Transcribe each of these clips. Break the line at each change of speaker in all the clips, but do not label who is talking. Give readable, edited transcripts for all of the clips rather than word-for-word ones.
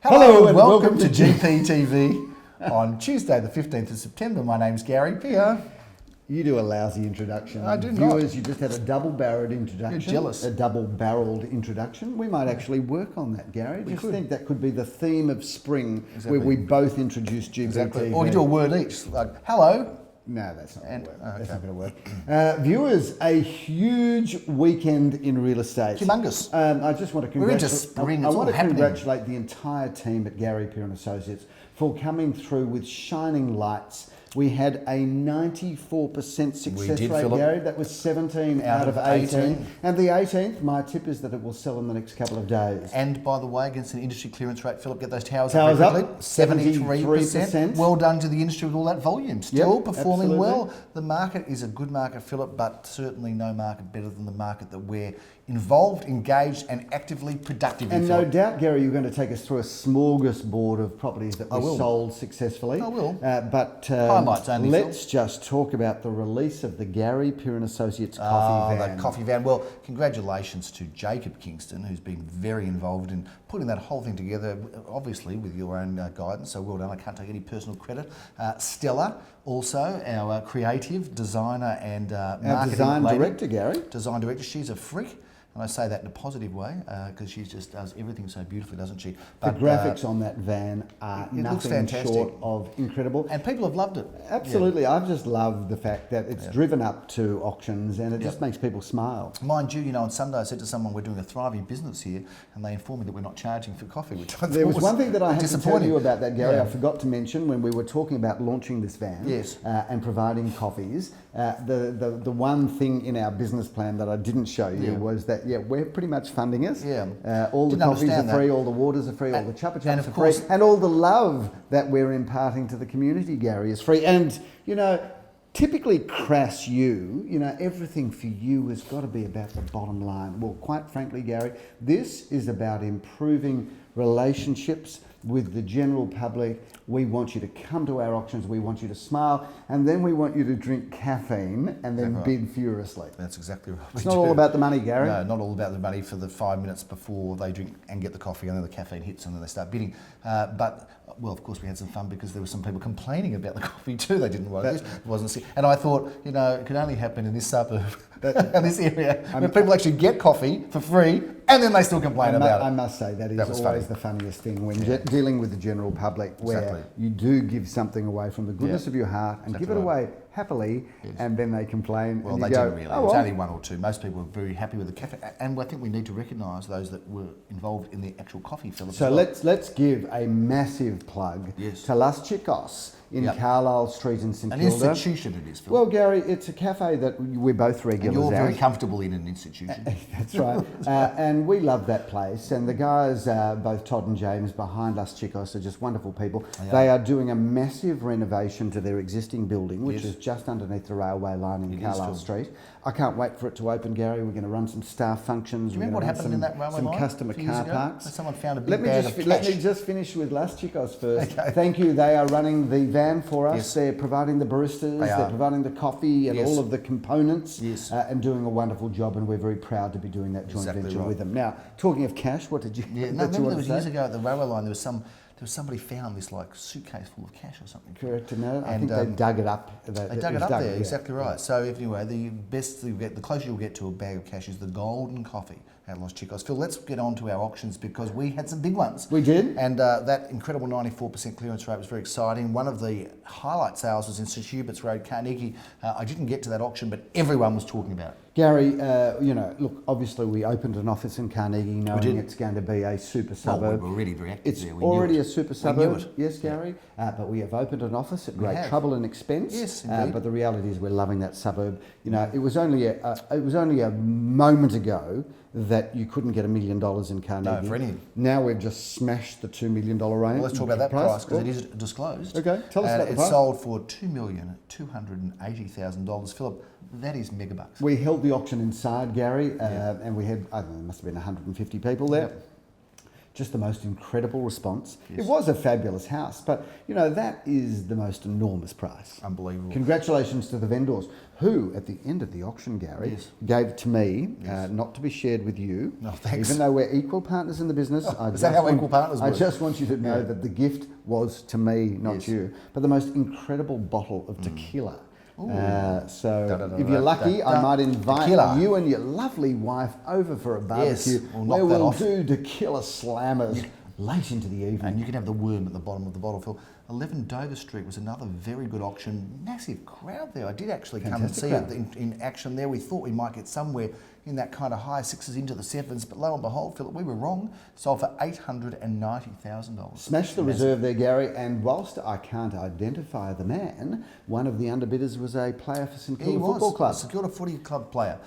Hello and welcome to GPTV on Tuesday the 15th of September. My name's Gary Peer.
You do a lousy introduction.
I do
Viewers,
not.
You just had a double-barreled introduction.
You're jealous.
A double-barreled introduction. We might actually work on that, Gary. I think that could be the theme of spring, where we both introduce GPTV.
Exactly. Or you do a word each, like hello.
No, that's not going to work.
Okay.
That's not going to work. Viewers, a huge weekend in real estate.
Humongous.
I just want to
We're into spring.
I
It's
want
all
to
happening.
congratulate the entire team at Gary Peer and Associates for coming through with shining lights. We had a 94% success rate,
Phillip.
Gary. That was 17 out of 18. And the 18th, my tip is that it will sell in the next couple of days.
And by the way, against an industry clearance rate, Phillip, get those towers
Towers
up.
up,
73%. Well done to the industry with all that volume. Still performing
absolutely.
well. The market is a good market, Phillip, but certainly no market better than the market that we're involved, engaged, and actively productive in.
And no doubt, Gary, you're going to take us through a smorgasbord of properties that we
will.
sold successfully.
I will.
But
Highlights only,
let's just talk about the release of the Gary Peer and Associates coffee van.
The coffee van. Well, congratulations to Jacob Kingston, who's been very involved in putting that whole thing together, obviously with your own guidance, so well done. I can't take any personal credit. Stella, also our creative designer and marketing
design
lady.
director, Gary.
Design director. She's a freak. And I say that in a positive way because she just does everything so beautifully, doesn't she?
But, the graphics on that van are nothing short of incredible.
And people have loved it.
Absolutely. Yeah. I've just loved the fact that it's driven up to auctions and it just makes people smile.
Mind you, on Sunday I said to someone, we're doing a thriving business here, and they informed me that we're not charging for coffee, which I
There was one thing that I had to tell you about that, Gary.
Yeah.
I forgot to mention when we were talking about launching this van and providing coffees. The one thing in our business plan that I didn't show you was that, we're pretty much funding us.
Yeah.
All the
Didn't
coffees are
understand
free,
that.
all the waters are free, all the chuppa
and
chups
of
are free,
course-
and all the love that we're imparting to the community, Gary, is free. And, typically crass everything for you has got to be about the bottom line. Well, quite frankly, Gary, this is about improving relationships with the general public. We want you to come to our auctions, we want you to smile, and then we want you to drink caffeine and then bid furiously.
That's exactly right.
It's not all about the money, Gary.
No, not all about the money for the 5 minutes before they drink and get the coffee, and then the caffeine hits and then they start bidding. Well, of course, we had some fun because there were some people complaining about the coffee too. They didn't want it. Wasn't. And I thought, it could only happen in this suburb, in this area, where people actually get coffee for free, and then they still complain about it.
I must say that is always the funniest thing when dealing with the general public, where you do give something away from the goodness of your heart and give it away happily, and then they complain.
Well,
and
they
you go,
didn't really. It was only one or two. Most people were very happy with the cafe, and I think we need to recognise those that were involved in the actual coffee, Phillip.
So let's give a massive plug to Las Chicos in Carlisle Street in St Kilda.
An institution it is, Phillip.
Well, Gary, it's a cafe that we're both regulars
and you're very
at.
comfortable in an institution.
That's right. And we love that place. And the guys, both Todd and James behind Las Chicos, are just wonderful people. They are doing a massive renovation to their existing building, which is just underneath the railway line in Carlisle Street. I can't wait for it to open, Gary. We're going to run some staff functions.
Do you remember what happened in that railway line?
Some customer car parks.
Someone found a big bag of cash.
Let me just finish with Las Chicos first. Okay. Thank you. They are running the van for us. Yes. They're providing the baristas. They're providing the coffee and all of the components. Yes. And doing a wonderful job. And we're very proud to be doing that joint venture with them. Now, talking of cash, what did you?
Remember there was years ago at the railway line. There was somebody found this suitcase full of cash or something.
Correct, no? I think they dug it up.
They dug it up there, exactly right. So anyway, the closer you'll get to a bag of cash is the golden coffee at Los Chicos. Phil, let's get on to our auctions because we had some big ones.
We did.
And that incredible 94% clearance rate was very exciting. One of the highlight sales was in St Hubert's Road, Carnegie. I didn't get to that auction, but everyone was talking about it.
Gary, look, obviously we opened an office in Carnegie knowing it's going to be a super suburb.
Well, we were already very active
there.
It's
It's already a super suburb.
We knew it.
Yes, Gary. But we have opened an office at great trouble and expense.
Yes, indeed.
But the reality is we're loving that suburb. It was only a moment ago that you couldn't get $1 million in Carnegie.
No, for anything.
Now we've just smashed the $2 million range.
Well, let's talk about that price because it is disclosed.
Okay, tell us about the price.
It sold for $2,280,000. Phillip, that is megabucks.
We held the auction inside, Gary, and we had, I don't know, there must have been 150 people there. just the most incredible response.
Yes.
It was a fabulous house, but you know, that is the most enormous price.
Unbelievable.
Congratulations to the vendors who, at the end of the auction, Gary,
Yes.
gave it to me,
Yes.
not to be shared with you.
No, thanks.
Even though we're equal partners in the business.
Is that how equal partners
I
work?
just want you to know that the gift was to me, not
Yes.
you. But the most incredible bottle of tequila. So
Da-da-da-da-da.
if you're lucky, I might invite
Tequila.
you and your lovely wife over for a barbecue
we'll
where
knock that
we'll
off.
do tequila slammers late into the evening.
And you can have the worm at the bottom of the bottle, Phil. 11 Dover Street was another very good auction. Massive crowd there. I did actually come and
Fantastic
see
crowd.
it in action there. We thought we might get somewhere in that kind of high sixes into the sevens, but lo and behold, Philip, we were wrong. Sold for $890,000.
Smashed the reserve there, Gary, and whilst I can't identify the man, one of the underbidders was a player for St
He
Kilda
was
Football Club.
a St Kilda Footy Club player.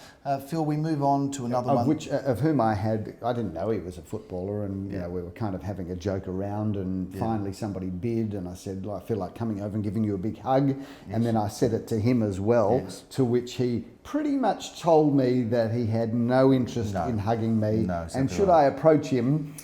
Phil, we move on to another one.
Of whom I didn't know he was a footballer, and you know, we were kind of having a joke around, and finally somebody bid, and I said, I feel like coming over and giving you a big hug, and then I said it to him as well, to which he pretty much told me that he had no interest in hugging me, and should I approach him,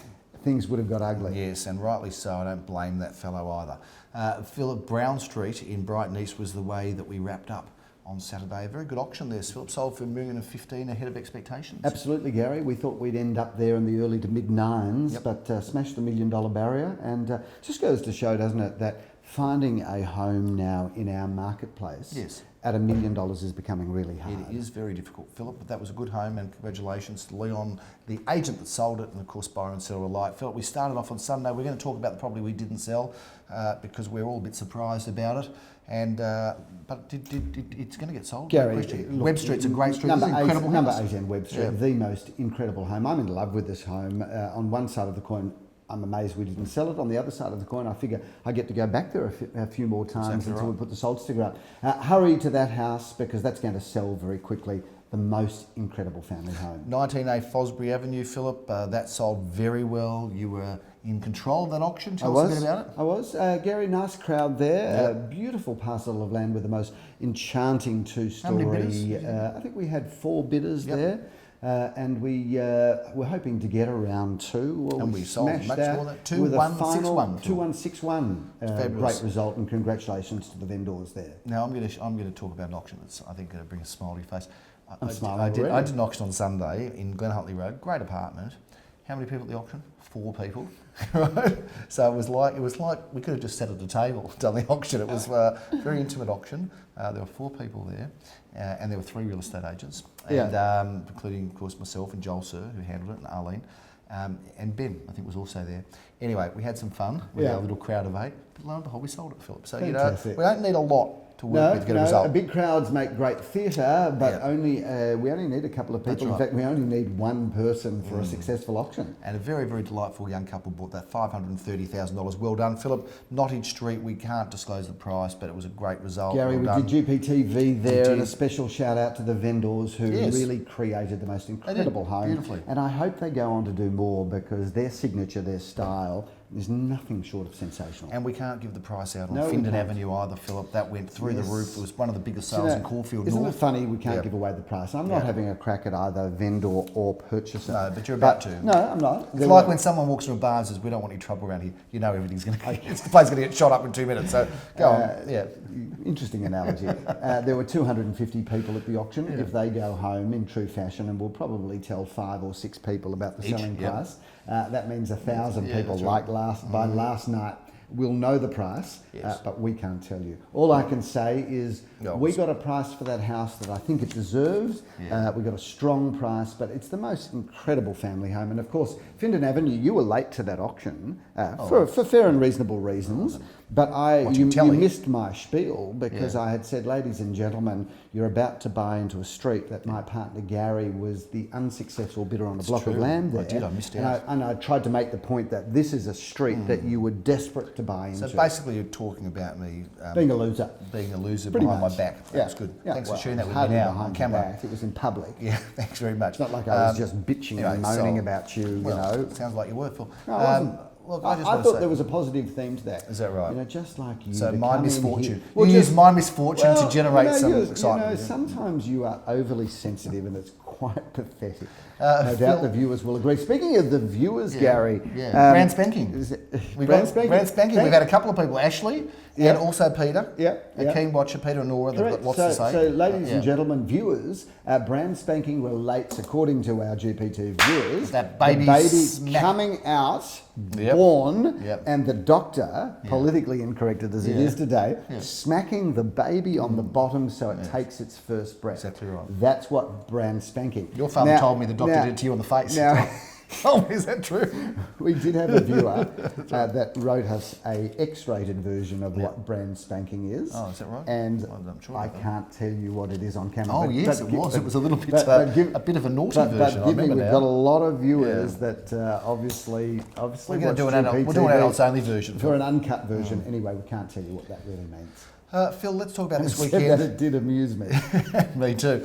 things would have got ugly.
Yes, and rightly so. I don't blame that fellow either. Philip, Brown Street in Brighton East was the way that we wrapped up on Saturday. A very good auction there, Philip. Sold for $1,015,000 ahead of expectations.
Absolutely, Gary. We thought we'd end up there in the early to mid nines, but smashed the $1 million barrier, and just goes to show, doesn't it, that finding a home now in our marketplace at $1 million is becoming really hard.
It is very difficult, Philip, but that was a good home, and congratulations to Leon, the agent that sold it, and of course Byron Settle Alike. Philip, we started off on Sunday. We're going to talk about the property we didn't sell because we're all a bit surprised about it. And but it's going to get sold.
Gary,
Webb Street's a great street.
Number
It's an incredible
number
house.
18 Webb Street, the most incredible home. I'm in love with this home. On one side of the coin, I'm amazed we didn't sell it. On the other side of the coin, I figure I get to go back there a few more times until we put the sold sticker up. Hurry to that house because that's going to sell very quickly. The most incredible family home.
19A Fosbury Avenue, Philip. That sold very well. You were in control of that auction. Tell us a bit about it.
I was. Gary, nice crowd there. A beautiful parcel of land with the most enchanting two-story.
How many bidders?
I think we had 4 bidders there. And we were hoping to get around 2. Well,
and we sold
smashed
much
that
more than that.
with a final
2161.
2161. Great result, and congratulations to the vendors there.
Now I'm going to talk about an auction that's I think going to bring a smile to your face.
I
did an auction on Sunday in Glen Huntly Road. Great apartment. How many people at the auction? 4 people. Right. So it was like we could have just sat at a table, done the auction. It was a very intimate auction. There were 4 people there, and there were 3 real estate agents, and including of course myself and Joel Sir, who handled it, and Arlene, and Ben I think was also there. Anyway, we had some fun with our little crowd of 8. But lo and behold, we sold it, Philip. So
Fantastic.
we don't need a lot to work with to get a result.
Big crowds make great theatre, but we only need a couple of people.
That's right.
In fact, we only need 1 person for a successful auction.
And a very, very delightful young couple bought that $530,000. Well done, Philip. Nottage Street, we can't disclose the price, but it was a great result.
Gary,
well
we did GPTV there,
did.
and a special shout out to the vendors who really created the most incredible home.
Beautifully.
And I hope they go on to do more because their signature, their style, is nothing short of sensational.
And we can't give the price out on
No, we
Findon
can't.
Avenue either, Philip. That went through the roof. It was one of the biggest sales in Caulfield
Isn't
North.
it funny we can't give away the price? I'm not having a crack at either vendor or purchaser.
No, but you're about to.
No, I'm not.
It's like when someone walks through a bar and says, we don't want any trouble around here. You know everything's going to the place going to get shot up in 2 minutes. So go on.
Interesting analogy. There were 250 people at the auction. If they go home in true fashion, and we'll probably tell 5 or 6 people about the selling price, that means 1,000 people by last night will know the price, but we can't tell you. All I can say is we got a price for that house that I think it deserves. We got a strong price, but it's the most incredible family home. And of course, Findon Avenue, you were late to that auction for fair and reasonable reasons. But you missed my spiel because I had said, ladies and gentlemen, you're about to buy into a street that my partner Gary was the unsuccessul bidder on a block of land there.
I did, I missed out.
And I tried to make the point that this is a street that you were desperate to buy into.
So basically you're talking about me...
being a loser.
Being a loser
Pretty
behind
much.
my back. That's good. Thanks for sharing that with me
hardly
now
behind
on
your
camera.
back. It was in public.
Yeah, thanks very much.
It's not like I was just bitching and moaning about you,
Well,
you know.
Sounds like you were, Phil.
No, I wasn't.
Look,
I
just want to
thought
say,
there was a positive theme to that.
Is that right?
You know, just like you.
So
to
my
come in
misfortune.
here- Well,
You
just-
use my misfortune to generate
you know,
some
you
excitement.
know,
yeah.
sometimes you are overly sensitive, and it's quite pathetic. No
Phil-
doubt the viewers will agree. Speaking of the viewers,
Yeah,
Gary,
yeah. Brand spanking. Brand spanking. We've had a couple of people, Ashley
Yeah.
and also Peter.
Yeah,
A
yeah.
keen watcher, Peter and Nora. They've got
Correct.
lots to say.
So, ladies
Yeah.
and gentlemen, viewers, brand spanking relates, according to our GPT viewers,
That
the
baby
baby
smack-
coming out,
Yep.
born,
Yep.
and the doctor, politically incorrect as it
Yeah.
is today,
Yeah.
smacking the baby on the bottom so it takes its first breath.
Exactly right.
That's what brand spanking.
Your father
Now-
told me the doctor
now-
did it to you on the face.
Now,
Oh, is that true?
we did have a viewer that wrote us a X-rated version of what brand spanking is.
Oh, is that right?
And
Well, I'm sure
I
about that.
can't tell you what it is on camera.
Oh,
but-
yes,
but
it
gi-
was.
but-
It was a little bit,
but give-
a bit of a naughty
but
version. I
give me,
remember
we've
now.
got a lot of viewers
Yeah.
that obviously
We're
watch
going to do an adult. We're
GPTV
doing an adults only version.
for an uncut version. Anyway, we can't tell you what that really means.
Phil, let's talk about this
Said that
weekend.
it did amuse me.
Me too.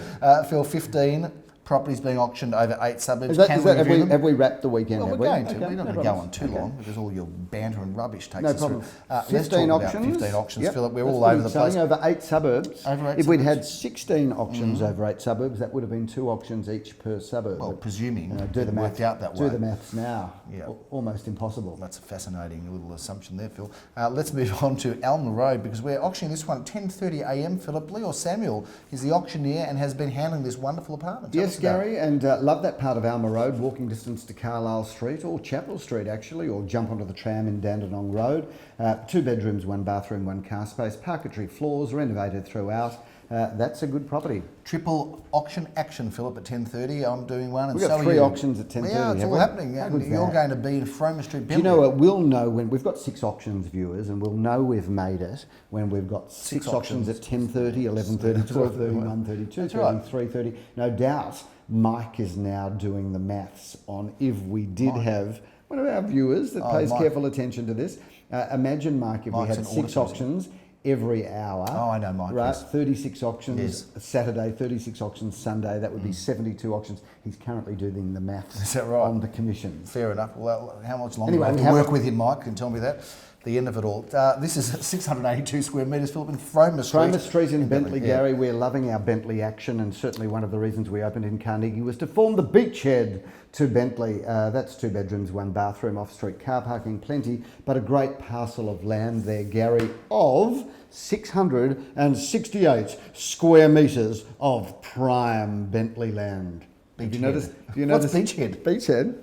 Phil, 15 properties being auctioned over 8 suburbs. Can we review them?
Have we wrapped the weekend?
Well,
have
we're
we?
going to.
Okay,
We're not
no
going to go on
problems.
too
Okay.
long because all your banter and rubbish takes
No
us
problem.
through. Let's
15
talk about
auctions.
15 auctions,
Yep.
Philip. We're
That's
all
what
over
he's
the place.
saying, over 8 suburbs.
Over 8
if we'd
suburbs.
had 16 auctions over 8 suburbs, that would have been 2 auctions each per suburb.
Well,
But,
presuming
do the
it
math.
worked out that way.
Do the maths now.
Yeah.
Almost impossible.
That's a fascinating little assumption there, Phil. Let's move on to Alma Road because we're auctioning this one at 10:30 a.m. Philip, Leo Samuel is the auctioneer and has been handling this wonderful apartment. Tell
Yes,
us about it.
Gary, and love that part of Alma Road, walking distance to Carlisle Street or Chapel Street actually, or jump onto the tram in Dandenong Road. 2 bedrooms, 1 bathroom, 1 car space, parquetry floors, renovated throughout. That's a good property.
Triple auction action, Philip, at 10:30. I'm doing one, and
We've got
so are
3
you.
auctions at 10:30.
Yeah, it's
have
all
we?
happening.
How
And
good's
you're
that?
going to be in Froma Street,
Do you know
Bentley.
what? We'll know when we've got 6 auctions, viewers, and we'll know we've made it when we've got 6 auctions at 10:30, 11:30, 12:30, 1:30, 2:30,
right.
3:30. No doubt Mike is now doing the maths on if we did have one of our viewers that pays
Mike.
careful attention to this. Imagine, Mike, if
Mike's
we had
an
6
auditor,
auctions every hour.
Oh, I know Mike,
Right,
yes.
36 auctions
Yes.
Saturday, 36 auctions Sunday. That would be 72 auctions. He's currently doing the maths
Is that right?
on the commissions.
Fair enough. Well, how much longer
Anyway,
do I
we
have to
have
work with him, Mike? Can you tell me that? The end of it all. This is 682 square metres, Philip, in Froma Street.
Froma Street in Bentley,
yeah.
Gary. We're loving our Bentley action, and certainly one of the reasons we opened in Carnegie was to form the beachhead to Bentley. That's 2 bedrooms, 1 bathroom, off-street car parking, plenty, but a great parcel of land there, Gary, of 668 square metres of prime Bentley land. Have you
Beachhead.
noticed? Have you
What's
noticed?
beachhead?
Beachhead.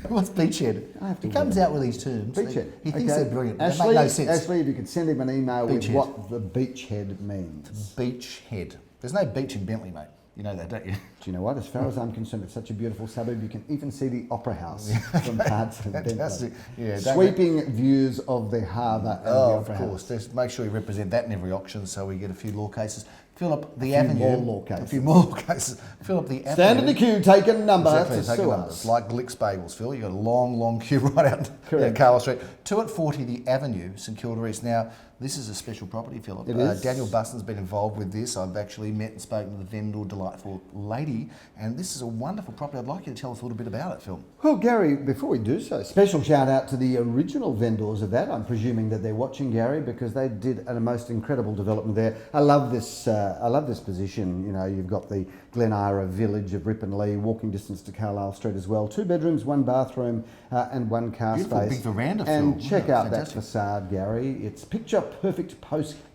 What's beachhead?
I have to
He comes
work.
out with these terms.
Beachhead.
He thinks
Okay.
they're brilliant. But
Ashley,
they make no sense.
Ashley, if you could send him an email
Beachhead.
with what the beachhead means.
Beachhead. There's no beach in Bentley, mate. You know that, don't you?
Do you know what? As far as I'm concerned, it's such a beautiful suburb. You can even see the Opera House from parts of
Fantastic.
Bentley.
Yeah, don't
Sweeping views of the harbour and the
Oh,
Opera
of course.
House.
Let's make sure you represent that in every auction so we get a few law cases. Philip, the
few
avenue.
more law cases.
A few more law cases. Philip, the avenue.
Stand in the queue, take a number
Exactly,
to
take
sue
numbers.
us.
Like Glick's Bagels, Phil. You've got a long, long queue right out
Correct.
Carlisle Street. 2 at 40, the Avenue, St Kilda East. Now, this is a special property, Philip.
It is.
Daniel Buston's been involved with this. I've actually met and spoken to the vendor, delightful lady, and this is a wonderful property. I'd like you to tell us a little bit about it, Phil.
Well, Gary, before we do so, special shout out to the original vendors of that. I'm presuming that they're watching, Gary, because they did a most incredible development there. I love this. I love this position. You know, you've got the Glen Ira village of Ripponlea, walking distance to Carlisle Street as well. 2 bedrooms, 1 bathroom, and 1 car
Beautiful
space.
big veranda,
And
Phil.
check
Yeah,
out
fantastic.
that facade, Gary. It's picture perfect postcard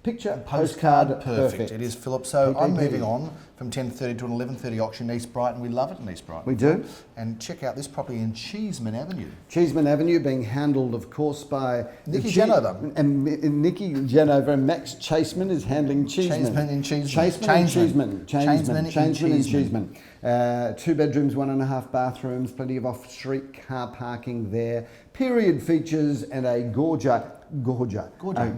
Postcard
perfect.
It is, Philip. So I'm
PPP.
moving on from 10:30 to an 11:30 auction in East Brighton. We love it in East Brighton.
We do.
And check out this property in Cheeseman Avenue.
Cheeseman Avenue being handled, of course, by
Nicky Janover.
And Nicky Janover and Max Chaseman is handling Cheeseman.
Chaseman in Cheeseman.
Chaseman and Cheeseman.
Chaseman in
Chaseman and
Cheeseman.
Cheeseman. 2 bedrooms, 1.5 bathrooms, plenty of off-street car parking there. Period features and a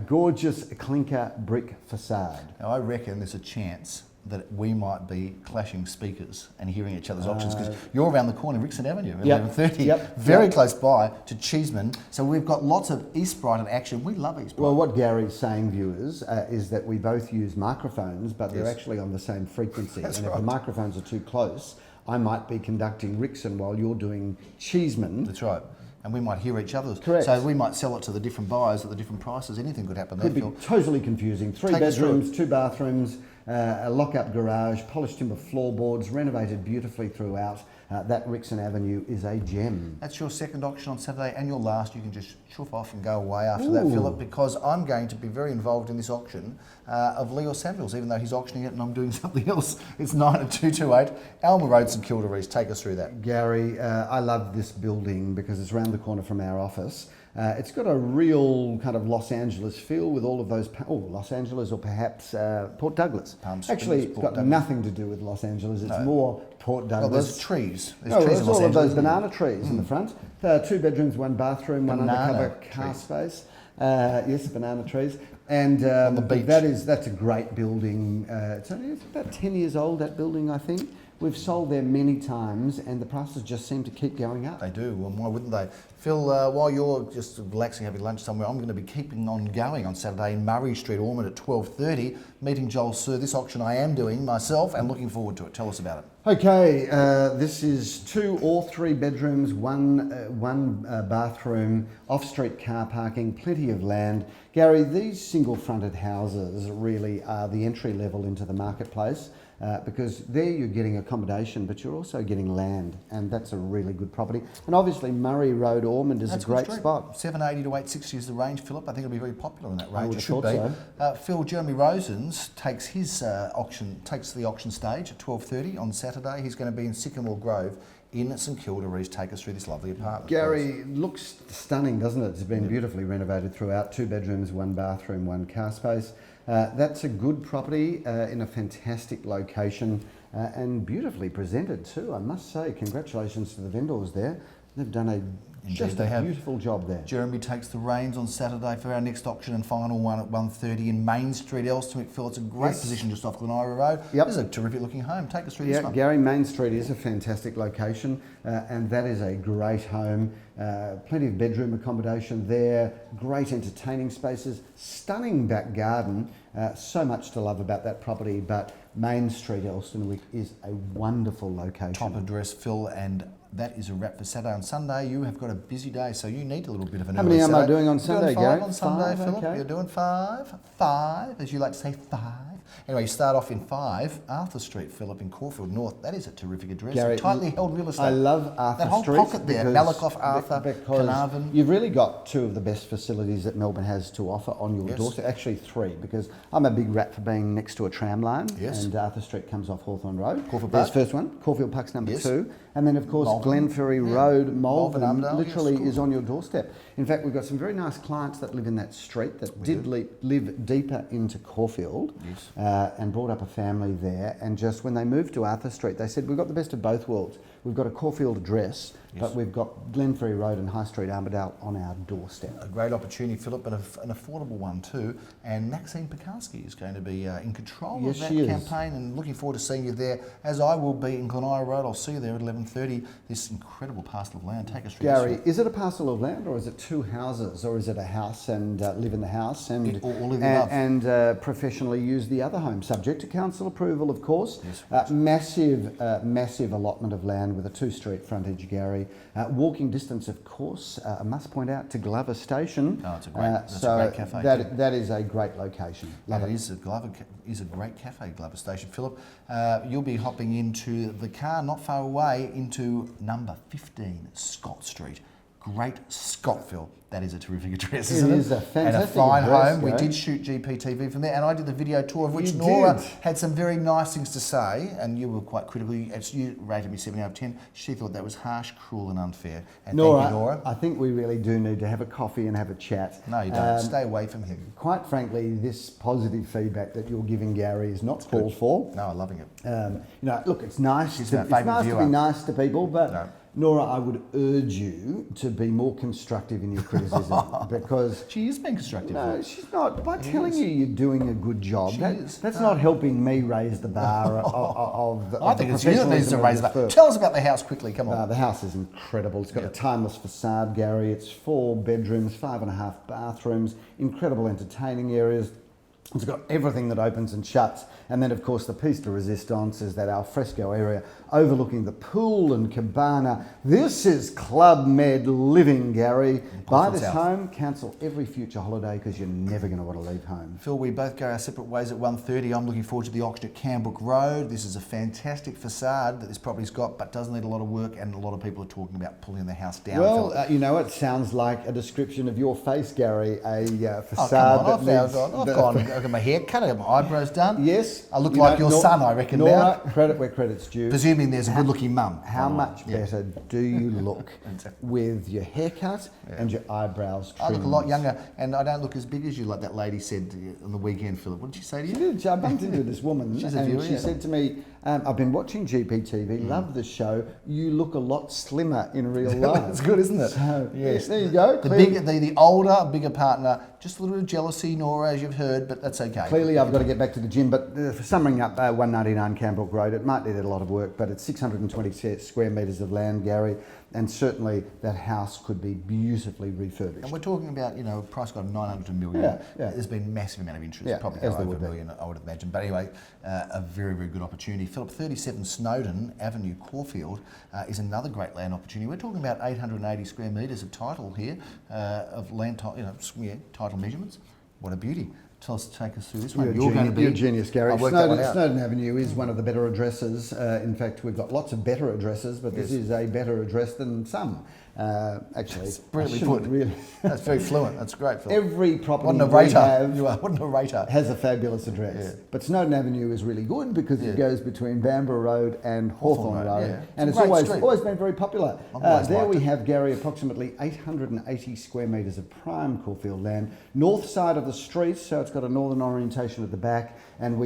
gorgeous clinker brick facade.
Now, I reckon there's a chance that we might be clashing speakers and hearing each other's options because you're around the corner, Rixon Avenue, at 11:30,
Yep.
very
Yep.
close by to Cheeseman. So we've got lots of East Brighton action. We love East Brighton.
Well, what Gary's saying, viewers, is that we both use microphones, but they're
Yes.
actually on the same frequency.
That's
and if
right.
the microphones are too close, I might be conducting Rixon while you're doing Cheeseman.
That's right. and we might hear each other's.
Correct.
So we might sell it to the different buyers at the different prices. Anything could happen there,
Could be
Phil.
totally confusing. 3
Take us through
bedrooms, 2 bathrooms, a lock-up garage, polished timber floorboards, renovated beautifully throughout. That Rixon Avenue is a gem.
That's your second auction on Saturday, and your last. You can just chuff off and go away after that,
Ooh.
Philip, because I'm going to be very involved in this auction of Leo Samuels, even though he's auctioning it and I'm doing something else. It's 9-228 Alma Road, St Kilda East. Take us through that.
Gary, I love this building because it's around the corner from our office. It's got a real kind of Los Angeles feel with all of those, Los Angeles or perhaps Port Douglas.
Palm Springs,
Actually, it's
Port
got
Douglas.
nothing to do with Los Angeles. It's more Port Douglas.
Well, there's trees. There's
No,
trees
there's
in Los
all of
Angeles,
those
isn't there?
banana trees in the front. 2 bedrooms, 1 bathroom, 1
Banana
undercover car
trees.
space. Yes, banana trees. And
On the beach.
that's a great building. It's about 10 years old, that building, I think. We've sold there many times, and the prices just seem to keep going up.
They do, well, why wouldn't they? Phil, while you're just relaxing, having lunch somewhere, I'm going to be keeping on going on Saturday in Murray Street, Ormond at 12:30, meeting Joel Sir. This auction I am doing myself and looking forward to it. Tell us about it.
Okay, this is 2 or 3 bedrooms, one bathroom, off-street car parking, plenty of land. Gary, these single-fronted houses really are the entry level into the marketplace. Because there you're getting accommodation, but you're also getting land, and that's a really good property. And obviously Murray Road, Ormond is
That's
a great
good street.
spot.
780 to 860 is the range, Philip. I think it'll be very popular in that range.
would
It
have
should
thought
be. Phil, Jeremy Rosens takes the auction stage at 12:30 on Saturday. He's going to be in Sycamore Grove in St Kilda East. Take us through this lovely apartment.
Gary, looks stunning, doesn't it? It's been beautifully renovated throughout. 2 bedrooms, 1 bathroom, 1 car space. That's a good property in a fantastic location and beautifully presented too, I must say. Congratulations to the vendors there. They've done a beautiful job there.
Jeremy takes the reins on Saturday for our next auction and final one at 1:30 in Main Street, Elston. Phil, it's a great position just off Glenira Road.
Yep.
This is a terrific looking home. Take us through this one.
Gary, Main Street is a fantastic location and that is a great home. Plenty of bedroom accommodation there, great entertaining spaces, stunning back garden. So much to love about that property, but Main Street, Elston is a wonderful location.
Top address, Phil, and that is a wrap for Saturday. On Sunday, you have got a busy day, so you need a little bit of an
How many
early
am I
Saturday.
doing on
You're
Sunday,
doing 5
Gary?
on Sunday,
5,
Philip.
okay.
You're doing 5, as you like to say, 5. Anyway, you start off in 5, Arthur Street, Philip, in Caulfield North. That is a terrific address.
Gary,
Tightly held real estate.
I love Arthur
That whole
Street.
pocket there, Malakoff, Arthur,
because
Carnarvon.
you've really got 2 of the best facilities that Melbourne has to offer on your
Yes.
doorstep. Actually 3, because I'm a big rat for being next to a tram line.
Yes.
And Arthur Street comes off Hawthorne Road.
Caulfield
There's
Park.
first one. Caulfield Park's number
Yes.
2. And then, of course,
Malvern.
Glenferrie
Yeah.
Road,
Malvern,
Malvern,
Armadale,
literally
yes, of
is on your doorstep. In fact, we've got some very nice clients that live in that street that live deeper into Caulfield
Yes.
and brought up a family there. And just when they moved to Arthur Street, they said, we've got the best of both worlds. We've got a Caulfield address, but we've got Glenferrie Road and High Street Armadale on our doorstep.
A great opportunity, Philip, and an affordable one too. And Maxine Pekarski is going to be in control
Yes,
of that
she is.
campaign, and looking forward to seeing you there, as I will be in Glenira Road. I'll see you there at 11:30. This incredible parcel of land. Take us through
Gary,
this
is it a parcel of land, or is it 2 houses, or is it a house and live in the house and
All of the above.
and professionally use the other home, subject to council approval, of course.
Yes,
Massive allotment of land with a 2-street frontage, Gary. Walking distance, of course. I must point out to Glover Station.
Oh, it's a great- that's a great cafe too.
That is a great location. Love
And
it.
it is a great cafe, Glover Station. Philip, you'll be hopping into the car not far away into number 15 Scott Street. Great Scottville. That is a terrific address, isn't it?
It is a fantastic
and a fine
address,
home. We
Gary.
did shoot GPTV from there, and I did the video tour, of which
You
Nora
did.
had some very nice things to say, and you were quite critical. You rated me 7 out of 10. She thought that was harsh, cruel, and unfair. And thank you, Nora.
I think we really do need to have a coffee and have a chat.
No, you don't. Stay away from him.
Quite frankly, this positive feedback that you're giving Gary is not called for.
No, I'm loving it.
Look, it's nice.
She's
To,
my
it's
favourite
nice to
viewer.
be nice to people, but
No.
Nora, I would urge you to be more constructive in your criticism because.
She is being constructive.
No, she's not. By telling you you're doing a good job,
She
that,
is.
that's not helping me raise the bar of the
I think
the
it's you that needs to
professionalism of
raise
this
that.
firm.
Tell us about the house quickly. Come on.
The house is incredible. It's got a timeless facade, Gary. It's 4 bedrooms, 5.5 bathrooms, incredible entertaining areas. It's got everything that opens and shuts. And then, of course, the piece de resistance is that al fresco area overlooking the pool and cabana. This is Club Med living, Gary. Buy this home, cancel every future holiday because you're never going to want to leave home.
Phil, we both go our separate ways at 1:30. I'm looking forward to the auction at Canbrook Road. This is a fantastic facade that this property's got, but does need a lot of work, and a lot of people are talking about pulling the house down.
Well, you know, it sounds like a description of your face, Gary. A facade
I've got my hair cut, I got my eyebrows done.
Yes.
I look like your son, I reckon.
Nora,
now.
credit where credit's due.
Presuming there's a good-looking mum.
How much better do you look with your haircut and your eyebrows trimmed?
I look a lot younger, and I don't look as big as you, like that lady said on the weekend, Philip. What did she say to you?
She did. I bumped into this woman,
She's a
and
viewer,
she said to me, I've been watching GPTV, love the show. You look a lot slimmer in real life.
That's good, isn't it?
So,
yes.
There you go.
The older, bigger partner, just a little bit of jealousy, Nora, as you've heard, but that's okay.
Clearly, I've got to get back to the gym, but for summing up 199 Canbrook Road, it might need a lot of work, but it's 620 square metres of land, Gary, and certainly that house could be beautifully refurbished.
And we're talking about, a price got 900 to a million.
Yeah.
There's been a massive amount of interest, probably
as
over
there
a million, I would imagine. But anyway, a very, very good opportunity. Philip, 37 Snowdon Avenue, Caulfield, is another great land opportunity. We're talking about 880 square metres of title here, of land, title measurements. What a beauty. Take us through this one.
You're a genius, Gary.
Snowdon
Avenue is one of the better addresses. In fact, we've got lots of better addresses, but this is a better address than some. Actually,
it's brilliantly put.
Really.
That's very fluent. That's great, Phil.
Every property
what a narrator
has a fabulous address. Yeah. But Snowdon Avenue is really good because it goes between Bamborough Road and Hawthorne Road.
Yeah.
And it's always been very popular. There we have, Gary, approximately 880 square metres of prime Caulfield land. North side of the street, so it's got a northern orientation at the back. And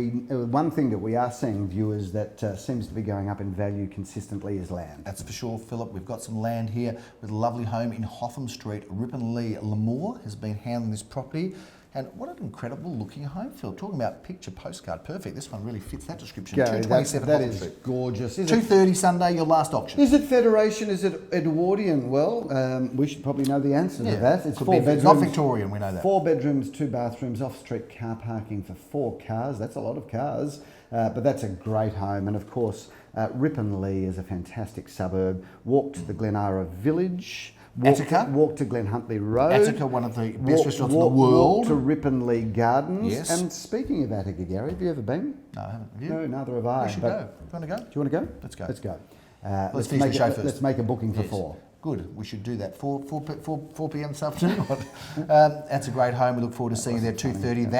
one thing that we are seeing, viewers, that seems to be going up in value consistently is land.
That's for sure, Philip. We've got some land here with a lovely home in Hotham Street. Ripon Lee Lamore has been handling this property. And what an incredible looking home, Phil. Talking about picture postcard, perfect. This one really fits that description.
Gary,
227
that
Hotham
is
Street.
Gorgeous.
2:30 Sunday, your last auction.
Is it Federation? Is it Edwardian? Well, we should probably know the answer to that. It's 4 bedrooms.
It's not Victorian, we know that.
4 bedrooms, 2 bathrooms, off-street car parking for 4 cars. That's a lot of cars, but that's a great home. And of course, Ripon Lee is a fantastic suburb. Walk to the Glenara Village. Walk to Glen Huntley Road.
Attica, one of the best restaurants in the world.
Walk to Ripon Lee Gardens.
Yes.
And speaking of Attica, Gary, have you ever been?
No, I haven't. Have you?
No, neither have I.
We should go. Do you want to go?
Do you want to go?
Let's go.
Let's go.
Let's finish the show first.
Let's make a booking for 4.
Good. We should do that. 4 p.m. this afternoon. That's a great home. We look forward to seeing you there. 2:30.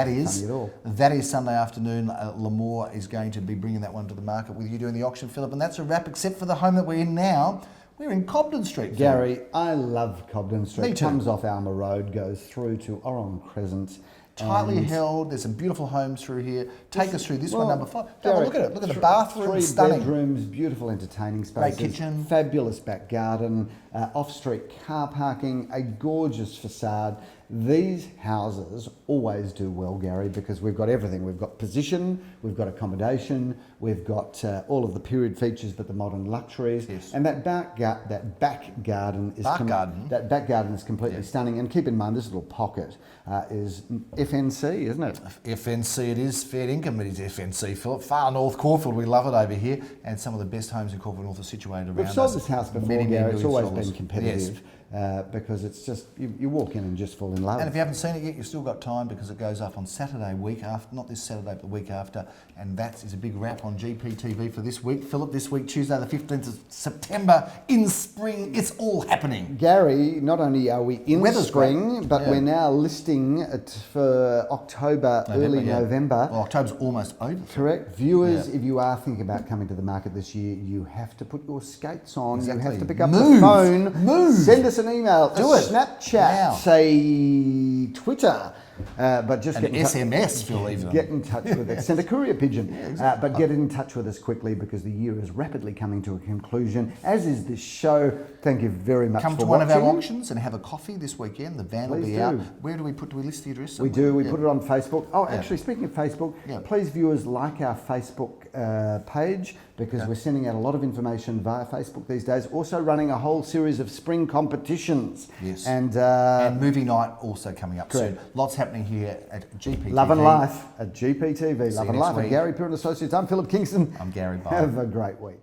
That is Sunday afternoon. Lamore is going to be bringing that one to the market with you doing the auction, Philip. And that's a wrap, except for the home that we're in now. We're in Cobden Street, Philip.
Gary, I love Cobden Street.
Me too.
Comes off Alma Road, goes through to Oron Crescent.
Tightly held. There's some beautiful homes through here. Take us through this one, number 5.
Gary,
Look at it. Look at the bathroom.
3
Stunning.
bedrooms, beautiful entertaining spaces.
Great kitchen.
Fabulous back garden. Off-street car parking. A gorgeous facade. These houses always do well, Gary, because we've got everything. We've got position, we've got accommodation, we've got all of the period features, but the modern luxuries.
Yes.
And that back garden is completely stunning. And keep in mind, this little pocket is FNC, isn't it?
FNC it is. Fair income it is FNC, Philip. Far North Caulfield, we love it over here. And some of the best homes in Caulfield North are situated around us.
We've sold this house before, Gary. It's always been competitive.
Yes.
Because it's just, you walk in and just fall in love.
And if you haven't seen it yet, you've still got time because it goes up on Saturday week after, not this Saturday, but the week after. And that is a big wrap on GPTV for this week. Philip, this week, Tuesday the 15th of September, in spring, it's all happening.
Gary, not only are we in spring, but we're now listing it for October, early November.
Well, October's almost over.
Correct. Viewers, if you are thinking about coming to the market this year, you have to put your skates on.
Exactly.
You have to pick up the phone. Send us an email, Snapchat,
now.
say Twitter, but just
an SMS, Phil, even.
Get in touch with us. Send a courier pigeon, but get in touch with us quickly because the year is rapidly coming to a conclusion, as is this show. Thank you very much for watching.
Come to one of our auctions and have a coffee this weekend. The van will be out. Where do we list the address?
We do. We put it on Facebook. Oh, actually, speaking of Facebook, please, viewers, like our Facebook page because we're sending out a lot of information via Facebook these days. Also running a whole series of spring competitions.
Yes.
And
movie night also coming up soon. Lots happening here at GPTV.
Love and Life at GPTV.
See
Love
you
and
next
Life at
week.
Gary Pure and Associates. I'm Phillip Kingston.
I'm Gary Bye.
Have a great week.